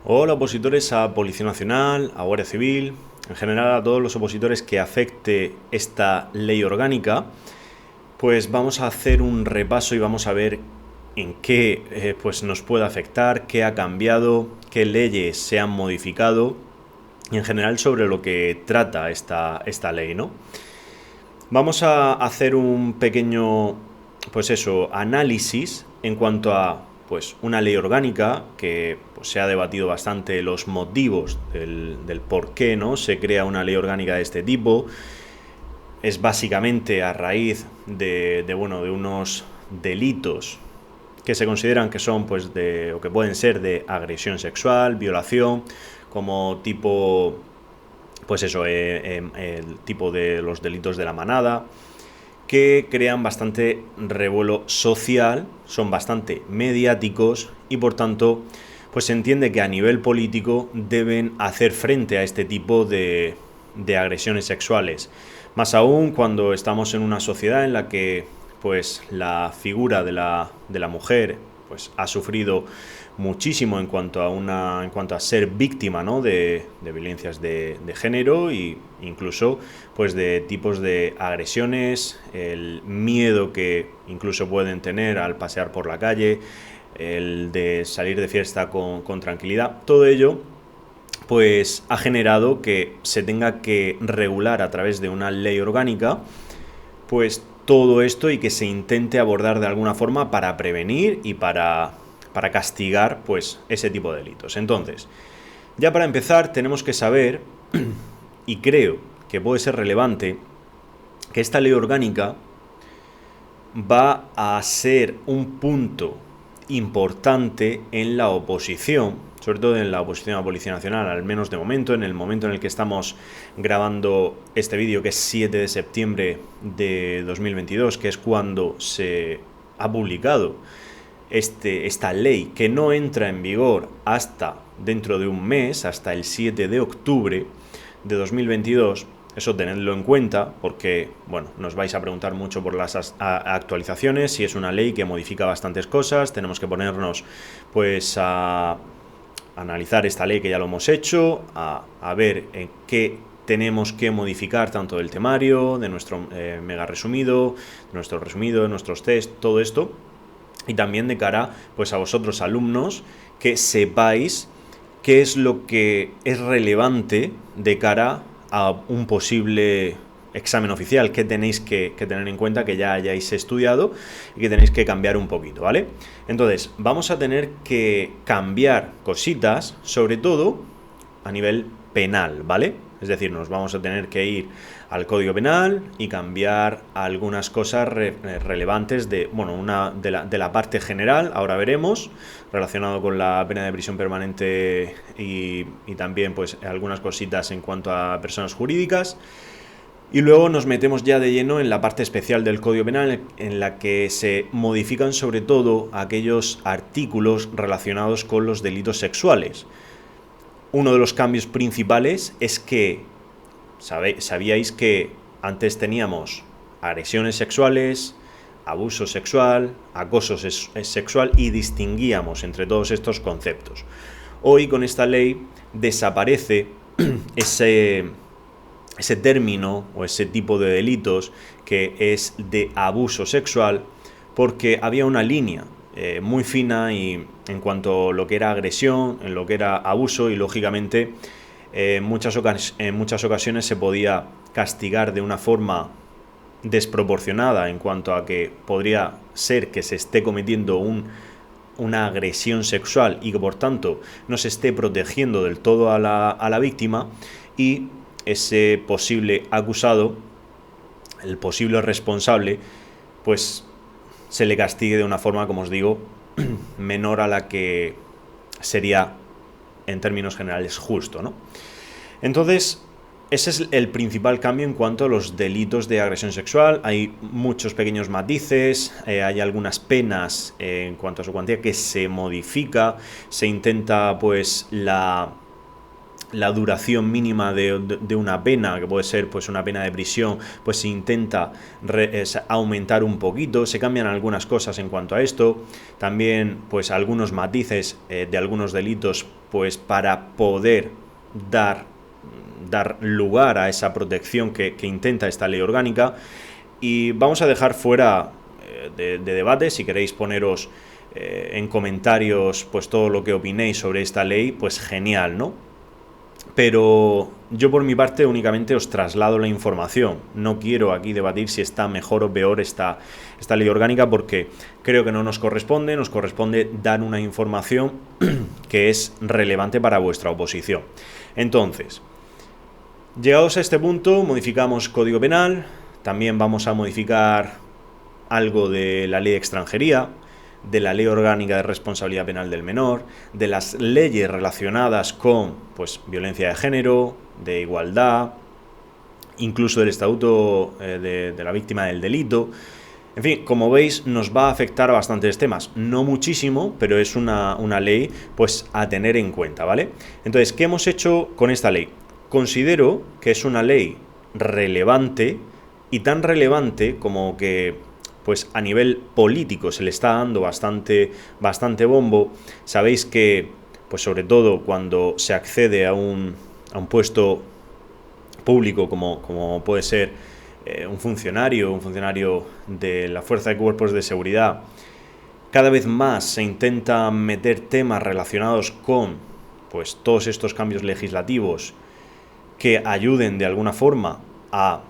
Hola opositores a Policía Nacional, a Guardia Civil, en general a todos los opositores que afecte esta ley orgánica, pues vamos a hacer un repaso y vamos a ver en qué pues nos puede afectar, qué ha cambiado, qué leyes se han modificado y en general sobre lo que trata esta ley, ¿no? Vamos a hacer un pequeño, pues eso, análisis en cuanto a pues una ley orgánica que pues, se ha debatido bastante los motivos del por qué, ¿no?, se crea una ley orgánica de este tipo. Es básicamente a raíz de unos delitos que se consideran que son pues o que pueden ser de agresión sexual, violación, como tipo pues eso, el tipo de los delitos de la manada, que crean bastante revuelo social, son bastante mediáticos y por tanto pues se entiende que a nivel político deben hacer frente a este tipo de agresiones sexuales. Más aún cuando estamos en una sociedad en la que pues la figura de la mujer pues ha sufrido muchísimo en cuanto a ser víctima, ¿no?, de violencias de género e incluso pues de tipos de agresiones, el miedo que incluso pueden tener al pasear por la calle, el de salir de fiesta con tranquilidad. Todo ello pues ha generado que se tenga que regular a través de una ley orgánica pues todo esto y que se intente abordar de alguna forma para prevenir y para castigar pues ese tipo de delitos. Entonces, ya para empezar tenemos que saber, y creo que puede ser relevante, que esta ley orgánica va a ser un punto importante en la oposición, sobre todo en la oposición a Policía Nacional, al menos de momento, en el momento en el que estamos grabando este vídeo, que es 7 de septiembre de 2022, que es cuando se ha publicado esta ley, que no entra en vigor hasta dentro de un mes, hasta el 7 de octubre de 2022. Eso tenedlo en cuenta porque, bueno, nos vais a preguntar mucho por las actualizaciones, si es una ley que modifica bastantes cosas, tenemos que ponernos pues a analizar esta ley, que ya lo hemos hecho, a ver en qué tenemos que modificar tanto del temario, de nuestro mega resumido, de nuestros test, todo esto, y también de cara pues a vosotros alumnos, que sepáis qué es lo que es relevante de cara a un posible examen oficial, que tenéis que tener en cuenta, que ya hayáis estudiado y que tenéis que cambiar un poquito, ¿vale? Entonces, vamos a tener que cambiar cositas, sobre todo a nivel penal, ¿vale? Es decir, nos vamos a tener que ir al Código Penal y cambiar algunas cosas relevantes de la parte general, ahora veremos, relacionado con la pena de prisión permanente y también pues algunas cositas en cuanto a personas jurídicas. Y luego nos metemos ya de lleno en la parte especial del Código Penal, en la que se modifican sobre todo aquellos artículos relacionados con los delitos sexuales. Uno de los cambios principales es que sabíais que antes teníamos agresiones sexuales, abuso sexual, acoso sexual, y distinguíamos entre todos estos conceptos. Hoy con esta ley desaparece ese término o ese tipo de delitos que es de abuso sexual, porque había una línea muy fina y en cuanto a lo que era agresión, en lo que era abuso, y lógicamente en muchas ocasiones se podía castigar de una forma desproporcionada en cuanto a que podría ser que se esté cometiendo una agresión sexual y que por tanto no se esté protegiendo del todo a la víctima, y ese posible acusado, el posible responsable, pues se le castigue de una forma, como os digo, menor a la que sería en términos generales justo, ¿no? Entonces, ese es el principal cambio en cuanto a los delitos de agresión sexual. Hay muchos pequeños matices, hay algunas penas en cuanto a su cuantía que se modifica, se intenta pues la la duración mínima de una pena, que puede ser pues una pena de prisión, pues se intenta aumentar un poquito, se cambian algunas cosas en cuanto a esto, también pues algunos matices de algunos delitos, pues para poder dar lugar a esa protección que intenta esta ley orgánica. Y vamos a dejar fuera de debate, si queréis poneros en comentarios pues todo lo que opinéis sobre esta ley, pues genial, ¿no? Pero yo por mi parte únicamente os traslado la información. No quiero aquí debatir si está mejor o peor esta ley orgánica, porque creo que no nos corresponde dar una información que es relevante para vuestra oposición. Entonces, llegados a este punto, modificamos Código Penal, también vamos a modificar algo de la Ley de Extranjería, de la Ley Orgánica de Responsabilidad Penal del Menor, de las leyes relacionadas con pues, violencia de género, de igualdad, incluso del Estatuto de la Víctima del Delito. En fin, como veis, nos va a afectar a bastantes temas. No muchísimo, pero es una ley pues, a tener en cuenta, ¿vale? Entonces, ¿qué hemos hecho con esta ley? Considero que es una ley relevante, y tan relevante como que pues a nivel político se le está dando bastante bombo. Sabéis que, pues sobre todo cuando se accede a un puesto público como puede ser un funcionario de la Fuerza de Cuerpos de Seguridad, cada vez más se intenta meter temas relacionados con pues todos estos cambios legislativos que ayuden de alguna forma a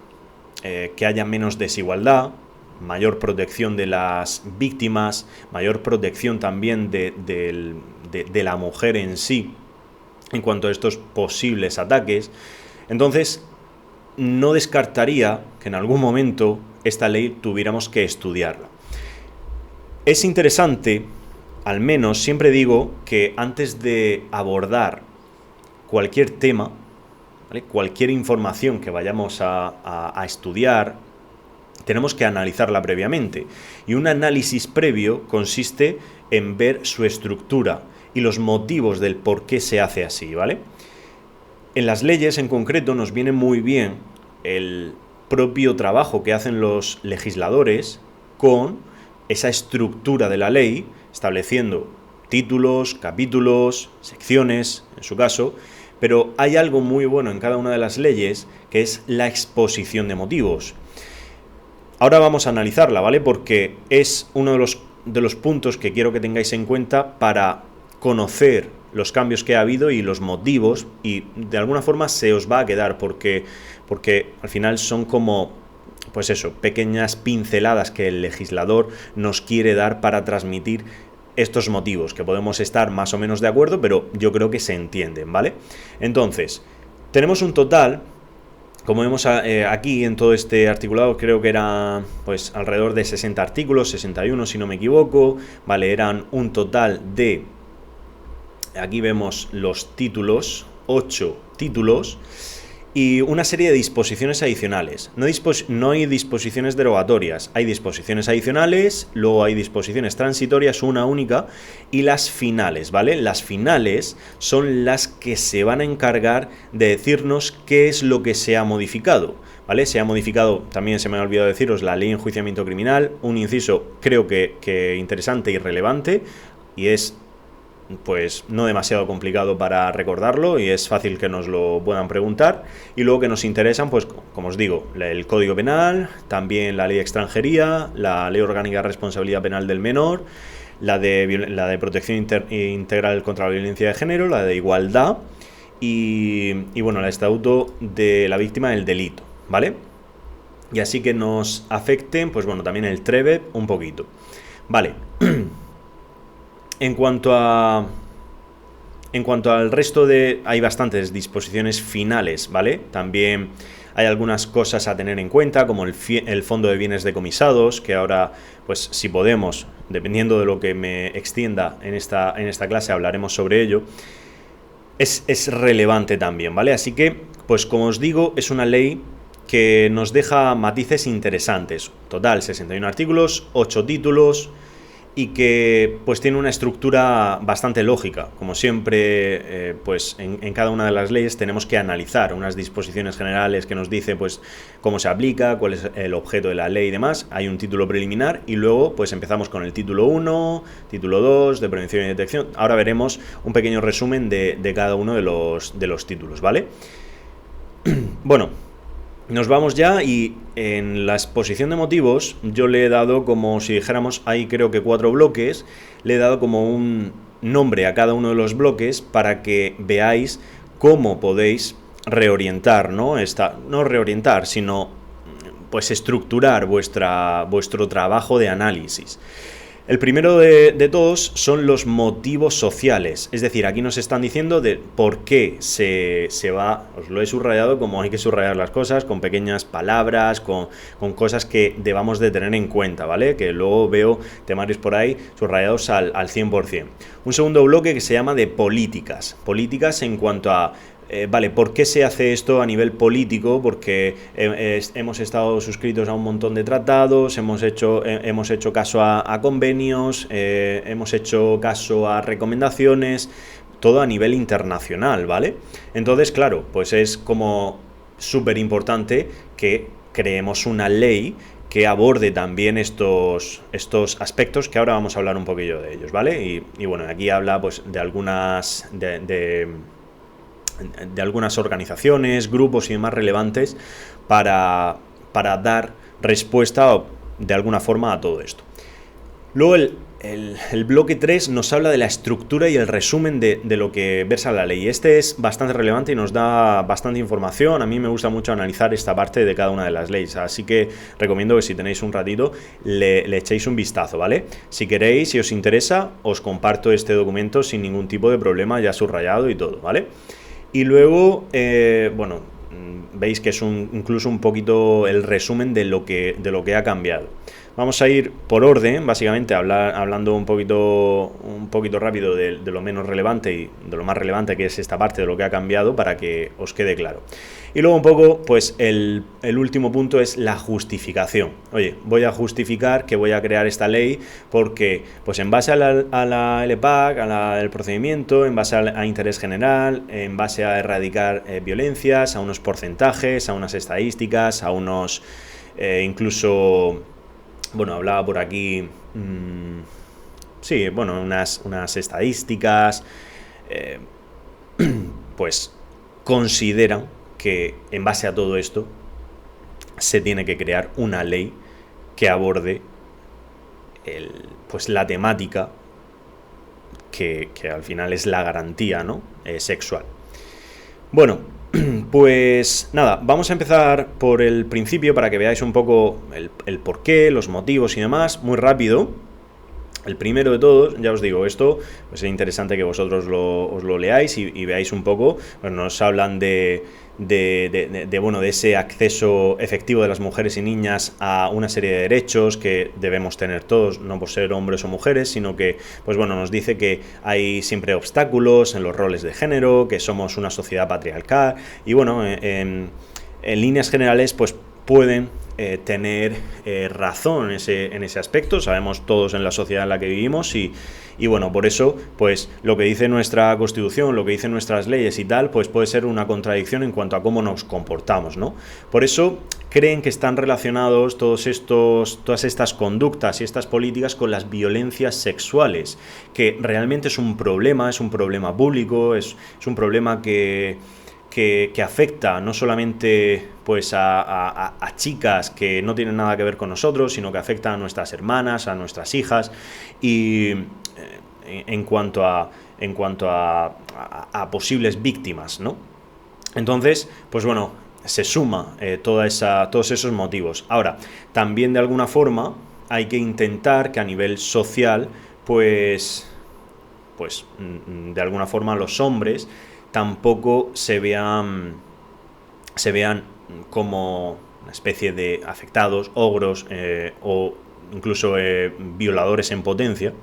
que haya menos desigualdad, mayor protección de las víctimas, mayor protección también de la mujer en sí en cuanto a estos posibles ataques. Entonces, no descartaría que en algún momento esta ley tuviéramos que estudiarla. Es interesante, al menos siempre digo que antes de abordar cualquier tema, ¿vale?, cualquier información que vayamos a estudiar, tenemos que analizarla previamente, y un análisis previo consiste en ver su estructura y los motivos del por qué se hace así, ¿vale? En las leyes en concreto nos viene muy bien el propio trabajo que hacen los legisladores con esa estructura de la ley, estableciendo títulos, capítulos, secciones, en su caso, pero hay algo muy bueno en cada una de las leyes, que es la exposición de motivos. Ahora vamos a analizarla, ¿vale? Porque es uno de los puntos que quiero que tengáis en cuenta para conocer los cambios que ha habido y los motivos, y de alguna forma se os va a quedar, porque al final son como, pues eso, pequeñas pinceladas que el legislador nos quiere dar para transmitir estos motivos, que podemos estar más o menos de acuerdo, pero yo creo que se entienden, ¿vale? Entonces, tenemos un total, como vemos aquí en todo este articulado, creo que era pues alrededor de 60 artículos, 61 si no me equivoco, ¿vale? Eran un total de, aquí vemos los títulos, 8 títulos, y una serie de disposiciones adicionales. No hay disposiciones derogatorias, hay disposiciones adicionales, luego hay disposiciones transitorias, una única, y las finales, ¿vale? Las finales son las que se van a encargar de decirnos qué es lo que se ha modificado, ¿vale? Se ha modificado, también se me ha olvidado deciros, la ley de enjuiciamiento criminal, un inciso creo que interesante y relevante, y es pues no demasiado complicado para recordarlo, y es fácil que nos lo puedan preguntar. Y luego que nos interesan, pues como os digo, el Código Penal, también la Ley de Extranjería, la Ley Orgánica de Responsabilidad Penal del Menor, la de Protección Integral contra la Violencia de Género, la de Igualdad y bueno, el Estatuto de la Víctima del Delito, ¿vale? Y así que nos afecten, pues bueno, también el TREVE un poquito, ¿vale? En cuanto al resto hay bastantes disposiciones finales, ¿vale? También hay algunas cosas a tener en cuenta, como el fondo de bienes decomisados, que ahora, pues si podemos, dependiendo de lo que me extienda en esta clase, hablaremos sobre ello. Es relevante también, ¿vale? Así que, pues como os digo, es una ley que nos deja matices interesantes. Total, 61 artículos, 8 títulos. y que pues tiene una estructura bastante lógica. Como siempre, pues en cada una de las leyes tenemos que analizar unas disposiciones generales que nos dice pues cómo se aplica, cuál es el objeto de la ley y demás. Hay un título preliminar y luego pues empezamos con el título 1, título 2 de prevención y detección. Ahora veremos un pequeño resumen de cada uno de los títulos, ¿vale? Bueno, nos vamos ya y en la exposición de motivos yo le he dado, como si dijéramos, hay creo que 4 bloques, le he dado como un nombre a cada uno de los bloques para que veáis cómo podéis reorientar, ¿no? No reorientar, sino pues estructurar vuestro trabajo de análisis. El primero de todos son los motivos sociales, es decir, aquí nos están diciendo de por qué se va, os lo he subrayado como hay que subrayar las cosas, con pequeñas palabras, con cosas que debamos de tener en cuenta, ¿vale? Que luego veo temarios por ahí subrayados al 100%. Un segundo bloque que se llama de políticas en cuanto a vale, ¿por qué se hace esto a nivel político? Porque hemos estado suscritos a un montón de tratados, hemos hecho caso a convenios, hemos hecho caso a recomendaciones, todo a nivel internacional, ¿vale? Entonces, claro, pues es como súper importante que creemos una ley que aborde también estos aspectos, que ahora vamos a hablar un poquillo de ellos, ¿vale? Y bueno, aquí habla pues de algunas de algunas organizaciones, grupos y demás relevantes para dar respuesta de alguna forma a todo esto. Luego el bloque 3 nos habla de la estructura y el resumen de lo que versa la ley. Este es bastante relevante y nos da bastante información. A mí me gusta mucho analizar esta parte de cada una de las leyes, así que recomiendo que si tenéis un ratito le echéis un vistazo, ¿vale? Si queréis, si os interesa, os comparto este documento sin ningún tipo de problema, ya subrayado y todo, ¿vale? Y luego, bueno, veis que es incluso un poquito el resumen de lo que ha cambiado. Vamos a ir por orden, básicamente, hablando un poquito rápido de lo menos relevante y de lo más relevante, que es esta parte de lo que ha cambiado, para que os quede claro. Y luego un poco, pues el último punto es la justificación. Oye, voy a justificar que voy a crear esta ley porque, pues en base a la LPAC, al procedimiento, en base a interés general, en base a erradicar violencias, a unos porcentajes, a unas estadísticas, a unos incluso... Bueno, hablaba por aquí, sí, bueno, unas estadísticas, pues consideran que en base a todo esto se tiene que crear una ley que aborde pues la temática que al final es la garantía, ¿no? Sexual. Bueno, pues nada, vamos a empezar por el principio para que veáis un poco el porqué, los motivos y demás, muy rápido. El primero de todos, ya os digo, esto pues es interesante que vosotros os lo leáis y veáis un poco. Pues nos hablan de ese acceso efectivo de las mujeres y niñas a una serie de derechos que debemos tener todos, no por ser hombres o mujeres, sino que, pues bueno, nos dice que hay siempre obstáculos en los roles de género, que somos una sociedad patriarcal y bueno, en líneas generales, pues pueden tener razón en ese aspecto. Sabemos todos en la sociedad en la que vivimos y bueno, por eso pues lo que dice nuestra Constitución, lo que dicen nuestras leyes y tal, pues puede ser una contradicción en cuanto a cómo nos comportamos, ¿no? Por eso creen que están relacionados todas estas conductas y estas políticas con las violencias sexuales, que realmente es un problema público, es un problema que afecta no solamente pues a chicas que no tienen nada que ver con nosotros, sino que afecta a nuestras hermanas, a nuestras hijas y en cuanto a posibles víctimas, ¿no? Entonces, pues bueno, se suma todos esos motivos. Ahora, también de alguna forma hay que intentar que a nivel social, pues de alguna forma los hombres tampoco se vean como una especie de afectados, ogros o incluso violadores en potencia,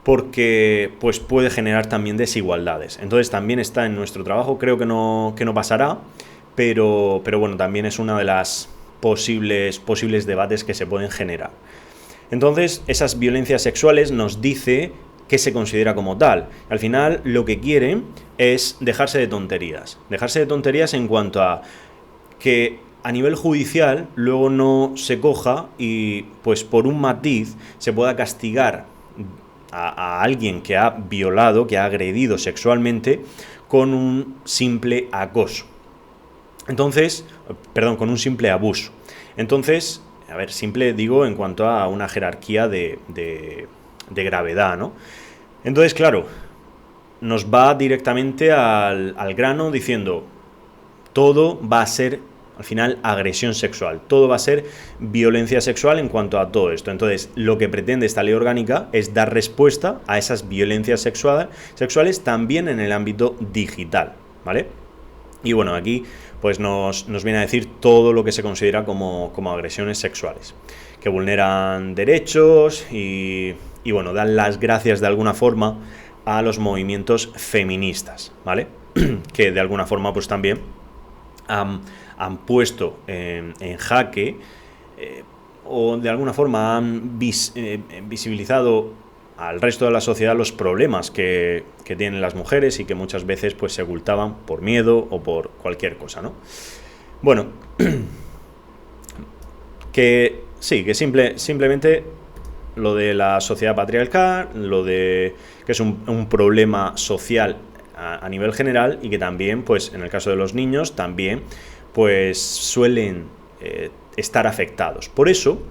porque pues puede generar también desigualdades. Entonces también está en nuestro trabajo, creo que no pasará, pero bueno, también es una de las posibles debates que se pueden generar. Entonces, esas violencias sexuales nos dice qué se considera como tal. Al final, lo que quieren es dejarse de tonterías. Dejarse de tonterías en cuanto a que a nivel judicial luego no se coja y pues por un matiz se pueda castigar a alguien que ha violado, que ha agredido sexualmente con un simple acoso. Entonces, perdón, con un simple abuso. Entonces, a ver, simple digo en cuanto a una jerarquía de gravedad, ¿no? Entonces, claro, nos va directamente al grano diciendo todo va a ser, al final, agresión sexual. Todo va a ser violencia sexual en cuanto a todo esto. Entonces, lo que pretende esta ley orgánica es dar respuesta a esas violencias sexuales también en el ámbito digital, ¿vale? Y bueno, aquí pues nos viene a decir todo lo que se considera como agresiones sexuales, que vulneran derechos y bueno, dan las gracias de alguna forma a los movimientos feministas, ¿vale? Que de alguna forma pues también han puesto en jaque o de alguna forma han visibilizado al resto de la sociedad los problemas que tienen las mujeres y que muchas veces pues se ocultaban por miedo o por cualquier cosa, ¿no? Bueno, que sí, que simplemente lo de la sociedad patriarcal, lo de que es un problema social a nivel general y que también, pues en el caso de los niños, también pues suelen estar afectados. Por eso,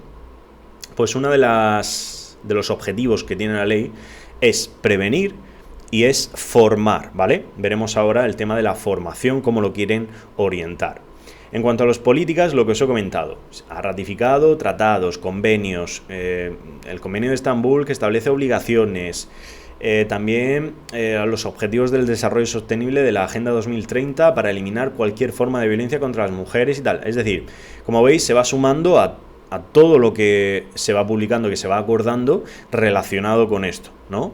pues una de los objetivos que tiene la ley es prevenir y es formar, ¿vale? Veremos ahora el tema de la formación, cómo lo quieren orientar. En cuanto a las políticas, lo que os he comentado, ha ratificado tratados, convenios, el convenio de Estambul que establece obligaciones, también los objetivos del desarrollo sostenible de la Agenda 2030 para eliminar cualquier forma de violencia contra las mujeres y tal. Es decir, como veis, se va sumando a todo lo que se va publicando, que se va acordando relacionado con esto, ¿no?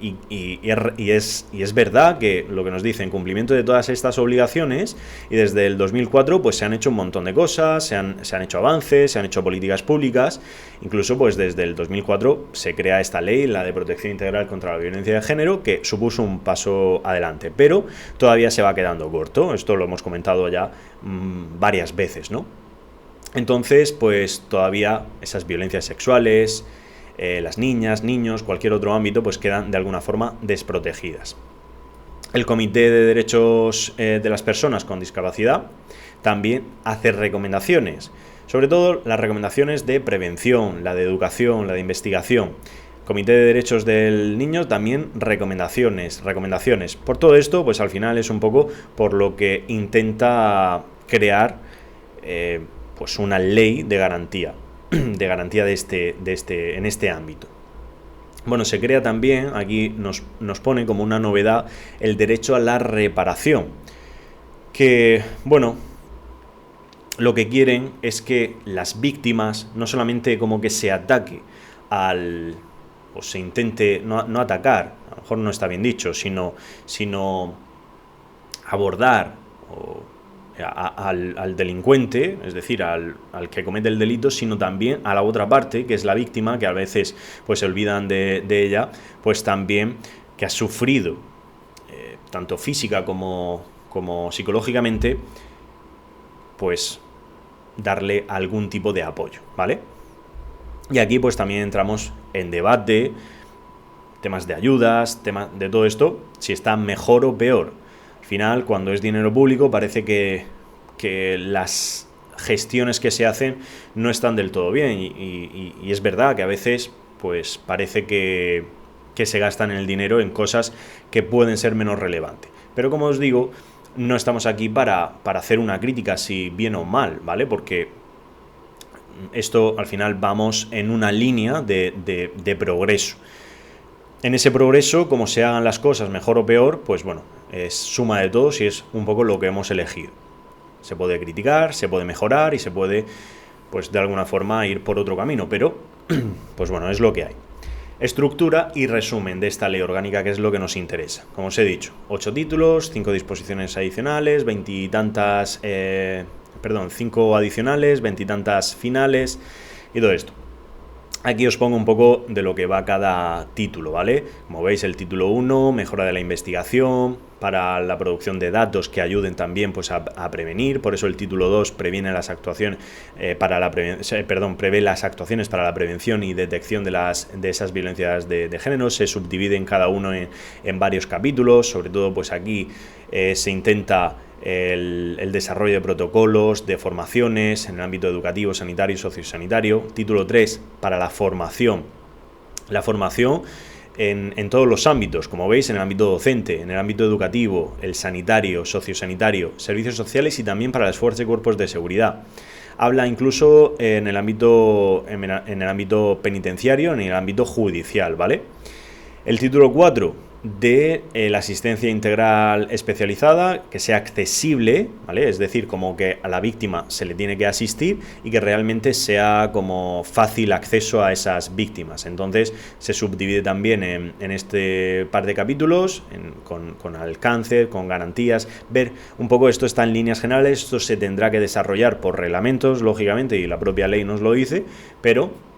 Y es verdad que lo que nos dice, en cumplimiento de todas estas obligaciones, y desde el 2004 pues se han hecho un montón de cosas, se han hecho avances, se han hecho políticas públicas, incluso pues desde el 2004 se crea esta ley, la de protección integral contra la violencia de género, que supuso un paso adelante, pero todavía se va quedando corto, esto lo hemos comentado ya varias veces, ¿no? Entonces, pues todavía esas violencias sexuales, las niñas, niños, cualquier otro ámbito, pues quedan de alguna forma desprotegidas. El Comité de Derechos de las Personas con Discapacidad también hace recomendaciones, sobre todo las recomendaciones de prevención, la de educación, la de investigación. Comité de Derechos del Niño también recomendaciones. Por todo esto, pues al final es un poco por lo que intenta crear pues una ley de garantía en este ámbito. Bueno, se crea también, aquí nos pone como una novedad, el derecho a la reparación, que, bueno, lo que quieren es que las víctimas no solamente como que se ataque o se intente no atacar, a lo mejor no está bien dicho, sino abordar al delincuente, es decir, al que comete el delito, sino también a la otra parte, que es la víctima, que a veces pues se olvidan de ella, pues también que ha sufrido tanto física como psicológicamente, pues darle algún tipo de apoyo, ¿vale? Y aquí pues también entramos en debate, temas de ayudas, temas de todo esto, si está mejor o peor. Al final, cuando es dinero público, parece que las gestiones que se hacen no están del todo bien y es verdad que a veces pues parece que se gastan el dinero en cosas que pueden ser menos relevantes. Pero como os digo, no estamos aquí para hacer una crítica si bien o mal, ¿vale? Porque esto al final vamos en una línea de progreso. En ese progreso, como se hagan las cosas mejor o peor, pues bueno, es suma de todos y es un poco lo que hemos elegido. Se puede criticar, se puede mejorar y se puede, pues de alguna forma, ir por otro camino, pero, pues bueno, es lo que hay. Estructura y resumen de esta ley orgánica, que es lo que nos interesa. Como os he dicho, 8 títulos, 5 disposiciones adicionales, 5 adicionales, 20 y tantas finales y todo esto. Aquí os pongo un poco de lo que va cada título, ¿vale? Como veis, el título 1, mejora de la investigación, para la producción de datos que ayuden también pues, a prevenir. Por eso el título 2 previene las actuaciones prevé las actuaciones para la prevención y detección de esas violencias de género. Se subdivide en cada uno en varios capítulos. Sobre todo, pues aquí se intenta el desarrollo de protocolos, de formaciones en el ámbito educativo, sanitario y sociosanitario. Título 3, para la formación. La formación en todos los ámbitos, como veis, en el ámbito docente, en el ámbito educativo, el sanitario, sociosanitario, servicios sociales y también para las fuerzas y cuerpos de seguridad. Habla incluso en el ámbito penitenciario, en el ámbito judicial, ¿vale? El título 4, de la asistencia integral especializada, que sea accesible, ¿vale? Es decir, como que a la víctima se le tiene que asistir y que realmente sea como fácil acceso a esas víctimas. Entonces se subdivide también en este par de capítulos, con alcance, con garantías. Ver un poco, esto está en líneas generales, esto se tendrá que desarrollar por reglamentos, lógicamente, y la propia ley nos lo dice, pero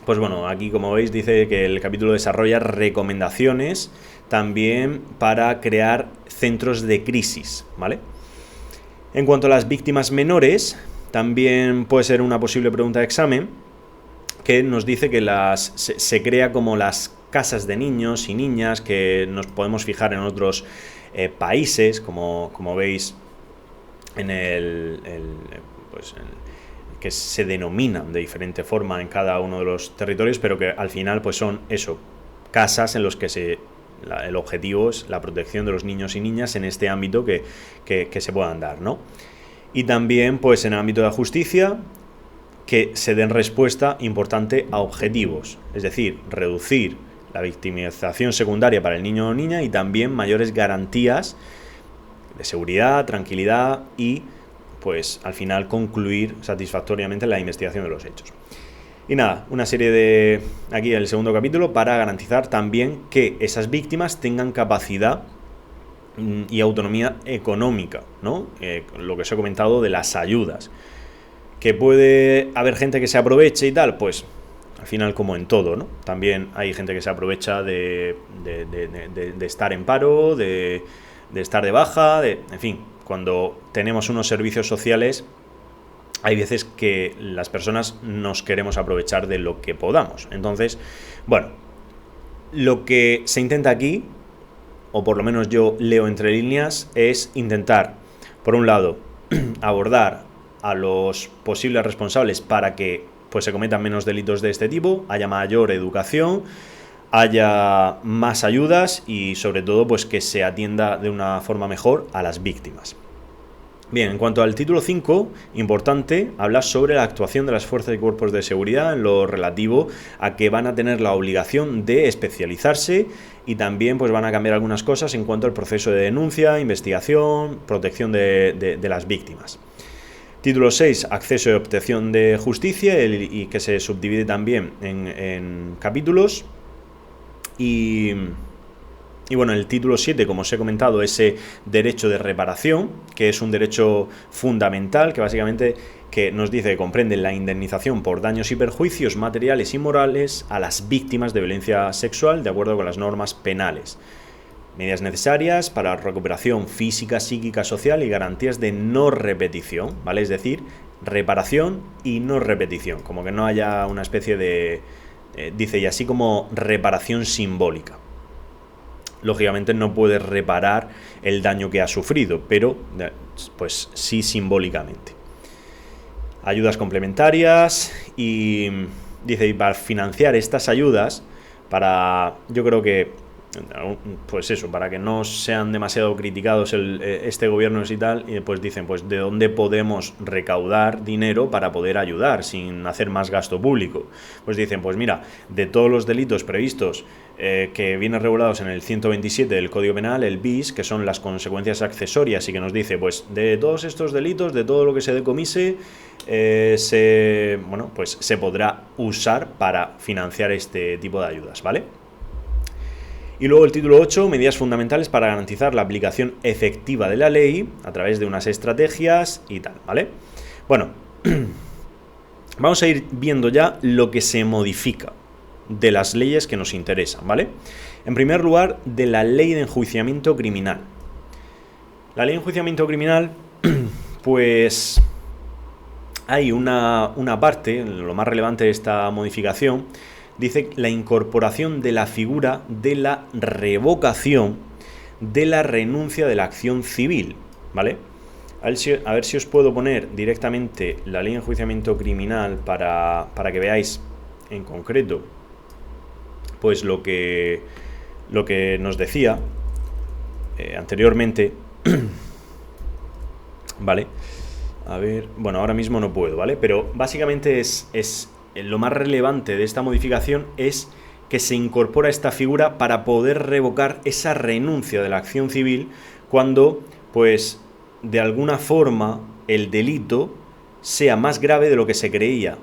pues bueno, aquí como veis dice que el capítulo desarrolla recomendaciones también para crear centros de crisis, ¿vale? En cuanto a las víctimas menores, también puede ser una posible pregunta de examen, que nos dice que se crea como las casas de niños y niñas, que nos podemos fijar en otros países, como veis en que se denominan de diferente forma en cada uno de los territorios, pero que al final pues son eso, casas en los que el objetivo es la protección de los niños y niñas en este ámbito que se puedan dar, ¿no? Y también pues en el ámbito de la justicia, que se den respuesta importante a objetivos, es decir, reducir la victimización secundaria para el niño o niña y también mayores garantías de seguridad, tranquilidad y pues al final concluir satisfactoriamente la investigación de los hechos. Y nada, una serie aquí el segundo capítulo, para garantizar también que esas víctimas tengan capacidad y autonomía económica, ¿no? Lo que os he comentado de las ayudas. Que puede haber gente que se aproveche y tal, pues al final como en todo, ¿no? También hay gente que se aprovecha de estar en paro, de estar de baja, en fin, cuando tenemos unos servicios sociales, hay veces que las personas nos queremos aprovechar de lo que podamos. Entonces, bueno, lo que se intenta aquí, o por lo menos yo leo entre líneas, es intentar, por un lado, abordar a los posibles responsables para que pues, se cometan menos delitos de este tipo, haya mayor educación, haya más ayudas y sobre todo pues que se atienda de una forma mejor a las víctimas. Bien, en cuanto al título 5, importante, habla sobre la actuación de las fuerzas y cuerpos de seguridad en lo relativo a que van a tener la obligación de especializarse y también pues van a cambiar algunas cosas en cuanto al proceso de denuncia, investigación, protección de las víctimas. Título 6, acceso y obtención de justicia y que se subdivide también en capítulos. Y bueno, el título 7, como os he comentado, ese derecho de reparación, que es un derecho fundamental, que básicamente que nos dice que comprende la indemnización por daños y perjuicios materiales y morales a las víctimas de violencia sexual de acuerdo con las normas penales. Medidas necesarias para la recuperación física, psíquica, social y garantías de no repetición, ¿vale? Es decir, reparación y no repetición, como que no haya una especie de... dice, y así como reparación simbólica. Lógicamente no puede reparar el daño que ha sufrido, pero pues sí simbólicamente. Ayudas complementarias y dice, y para financiar estas ayudas, yo creo que pues eso, para que no sean demasiado criticados este gobierno y tal, y pues dicen, pues de dónde podemos recaudar dinero para poder ayudar sin hacer más gasto público. Pues dicen, pues mira, de todos los delitos previstos que vienen regulados en el 127 del Código Penal, el bis, que son las consecuencias accesorias, y que nos dice, pues de todos estos delitos, de todo lo que se decomise, pues se podrá usar para financiar este tipo de ayudas, ¿vale? Y luego el título 8, medidas fundamentales para garantizar la aplicación efectiva de la ley a través de unas estrategias y tal, ¿vale? Bueno, Vamos a ir viendo ya lo que se modifica de las leyes que nos interesan, ¿vale? En primer lugar, de la ley de enjuiciamiento criminal. La ley de enjuiciamiento criminal, pues hay una parte, lo más relevante de esta modificación, dice la incorporación de la figura de la revocación de la renuncia de la acción civil, ¿vale? A ver si os puedo poner directamente la ley de enjuiciamiento criminal para que veáis en concreto pues lo que nos decía anteriormente. Vale, a ver, bueno, ahora mismo no puedo, ¿vale? Pero básicamente es lo más relevante de esta modificación es que se incorpora esta figura para poder revocar esa renuncia de la acción civil cuando, pues, de alguna forma el delito sea más grave de lo que se creía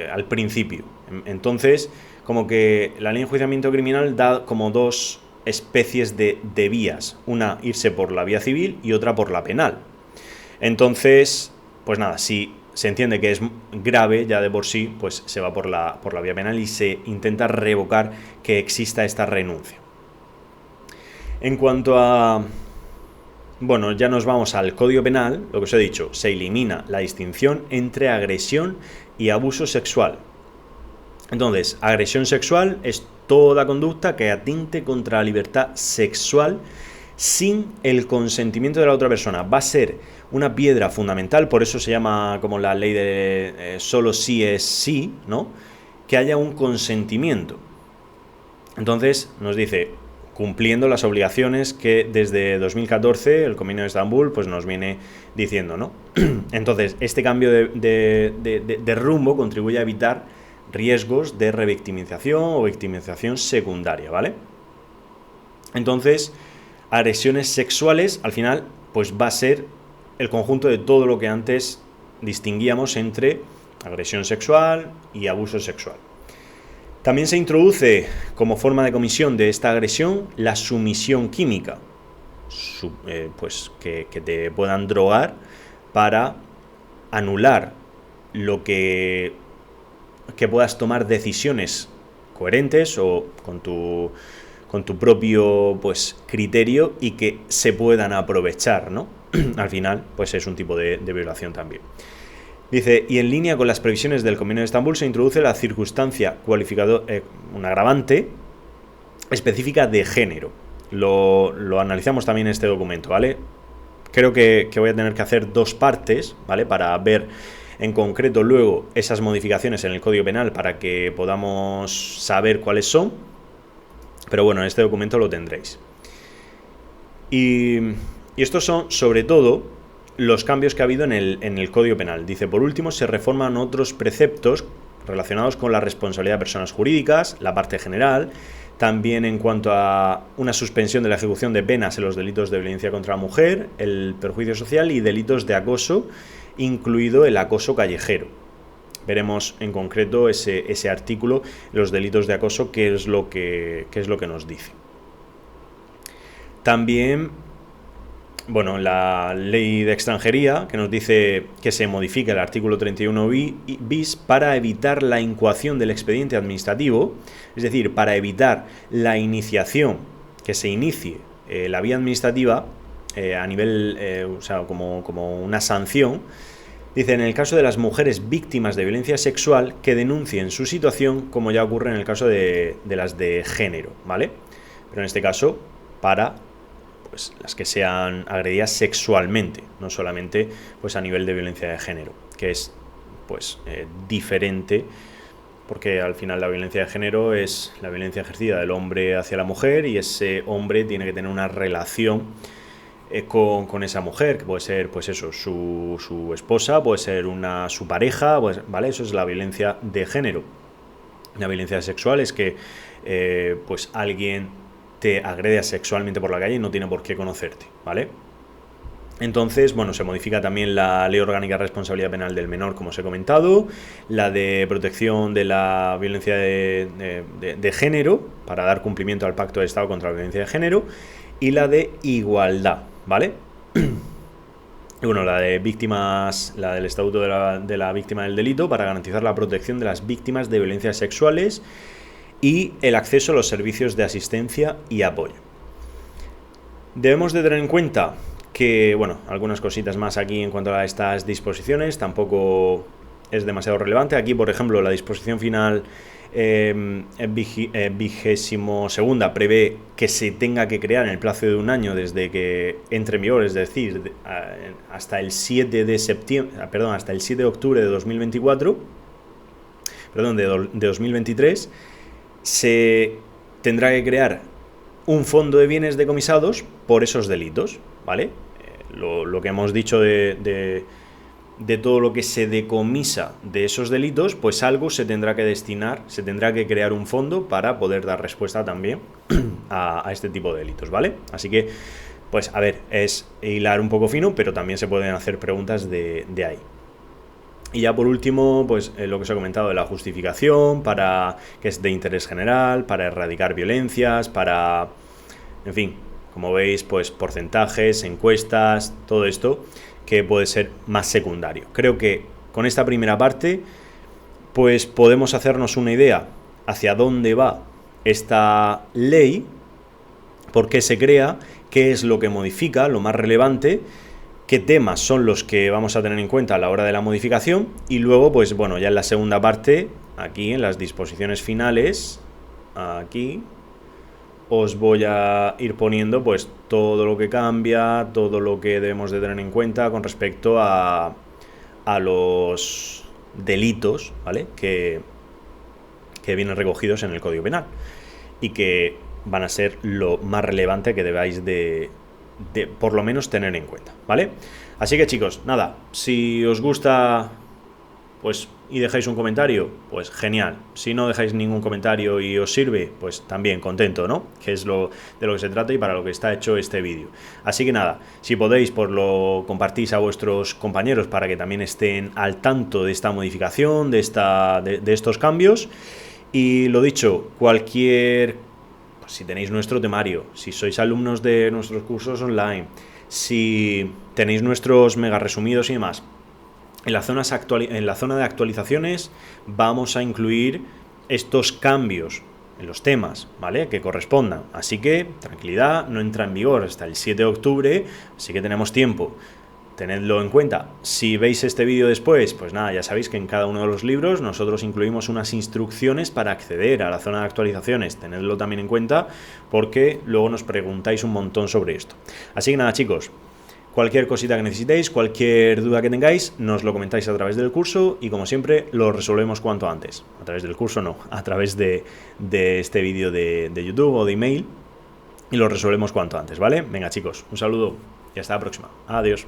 al principio. Entonces, como que la ley de enjuiciamiento criminal da como dos especies de vías, una irse por la vía civil y otra por la penal. Entonces, pues nada, si se entiende que es grave ya de por sí, pues se va por la vía penal y se intenta revocar que exista esta renuncia. En cuanto a... Bueno, ya nos vamos al Código Penal, lo que os he dicho, se elimina la distinción entre agresión y abuso sexual. Entonces, agresión sexual es toda conducta que atente contra la libertad sexual sin el consentimiento de la otra persona. Va a ser una piedra fundamental, por eso se llama como la ley de solo sí es sí, ¿no? Que haya un consentimiento. Entonces, nos dice, cumpliendo las obligaciones que desde 2014 el Convenio de Estambul pues nos viene diciendo, ¿no? Entonces, este cambio de rumbo contribuye a evitar riesgos de revictimización o victimización secundaria, ¿vale? Entonces, agresiones sexuales, al final, pues va a ser el conjunto de todo lo que antes distinguíamos entre agresión sexual y abuso sexual. También se introduce como forma de comisión de esta agresión la sumisión química, pues que te puedan drogar para anular lo que puedas tomar decisiones coherentes o con tu propio pues criterio y que se puedan aprovechar, ¿no? Al final, pues es un tipo de violación también. Dice, y en línea con las previsiones del Convenio de Estambul se introduce la circunstancia cualificadora, un agravante específica de género. Lo analizamos también en este documento, ¿vale? Creo que voy a tener que hacer dos partes, ¿vale? Para ver en concreto luego esas modificaciones en el Código Penal para que podamos saber cuáles son. Pero bueno, en este documento lo tendréis. Y estos son, sobre todo, los cambios que ha habido en el Código Penal. Dice, por último, se reforman otros preceptos relacionados con la responsabilidad de personas jurídicas, la parte general, también en cuanto a una suspensión de la ejecución de penas en los delitos de violencia contra la mujer, el perjuicio social y delitos de acoso, incluido el acoso callejero. Veremos en concreto ese artículo, los delitos de acoso, qué es lo que nos dice. También, bueno, la ley de extranjería, que nos dice que se modifica el artículo 31 bis para evitar la incoación del expediente administrativo, es decir, para evitar la iniciación, que se inicie la vía administrativa a nivel, o sea, como una sanción. Dice, en el caso de las mujeres víctimas de violencia sexual que denuncien su situación, como ya ocurre en el caso de las de género, ¿vale? Pero en este caso, para pues las que sean agredidas sexualmente, no solamente pues a nivel de violencia de género, que es pues diferente, porque al final la violencia de género es la violencia ejercida del hombre hacia la mujer y ese hombre tiene que tener una relación con esa mujer, que puede ser pues eso, su esposa, puede ser su pareja, pues, ¿vale? Eso es la violencia de género. La violencia sexual es que pues alguien te agrede sexualmente por la calle y no tiene por qué conocerte, ¿vale? Entonces, bueno, se modifica también la Ley Orgánica de Responsabilidad Penal del Menor, como os he comentado, la de protección de la violencia de género, para dar cumplimiento al Pacto de Estado contra la Violencia de Género, y la de igualdad, ¿vale? Y bueno, la de víctimas, la del Estatuto de la Víctima del Delito para garantizar la protección de las víctimas de violencias sexuales y el acceso a los servicios de asistencia y apoyo. Debemos de tener en cuenta que, bueno, algunas cositas más aquí en cuanto a estas disposiciones, tampoco es demasiado relevante. Aquí, por ejemplo, la disposición final 22ª prevé que se tenga que crear en el plazo de un año desde que entre en vigor, es decir, hasta el 7 de hasta el 7 de octubre de 2024, de 2023, se tendrá que crear un fondo de bienes decomisados por esos delitos, ¿vale? Lo que hemos dicho de todo lo que se decomisa de esos delitos, pues algo se tendrá que destinar, se tendrá que crear un fondo para poder dar respuesta también a este tipo de delitos, ¿vale? Así que, pues a ver, es hilar un poco fino, pero también se pueden hacer preguntas de ahí. Y ya por último, pues lo que os he comentado de la justificación, que es de interés general, para erradicar violencias, en fin, como veis, pues porcentajes, encuestas, todo esto que puede ser más secundario. Creo que con esta primera parte, pues podemos hacernos una idea hacia dónde va esta ley, por qué se crea, qué es lo que modifica, lo más relevante, qué temas son los que vamos a tener en cuenta a la hora de la modificación, y luego, pues bueno, ya en la segunda parte, aquí en las disposiciones finales, aquí os voy a ir poniendo pues todo lo que cambia, todo lo que debemos de tener en cuenta con respecto a los delitos, ¿vale? Que vienen recogidos en el Código Penal y que van a ser lo más relevante que debáis de por lo menos tener en cuenta, ¿vale? Así que chicos, nada, si os gusta, pues y dejáis un comentario, pues genial. Si no dejáis ningún comentario y os sirve, pues también contento, ¿no? Que es de lo que se trata y para lo que está hecho este vídeo. Así que nada, si podéis, pues lo compartís a vuestros compañeros para que también estén al tanto de esta modificación, de estos cambios. Y lo dicho, si tenéis nuestro temario, si sois alumnos de nuestros cursos online, si tenéis nuestros mega resumidos y demás, en la zona de actualizaciones vamos a incluir estos cambios en los temas, ¿vale? Que correspondan. Así que, tranquilidad, no entra en vigor hasta el 7 de octubre, así que tenemos tiempo. Tenedlo en cuenta. Si veis este vídeo después, pues nada, ya sabéis que en cada uno de los libros nosotros incluimos unas instrucciones para acceder a la zona de actualizaciones. Tenedlo también en cuenta porque luego nos preguntáis un montón sobre esto. Así que nada, chicos, cualquier cosita que necesitéis, cualquier duda que tengáis, nos lo comentáis a través del curso y como siempre lo resolvemos cuanto antes. A través del curso no, a través de este vídeo de YouTube o de email y lo resolvemos cuanto antes, ¿vale? Venga chicos, un saludo y hasta la próxima. Adiós.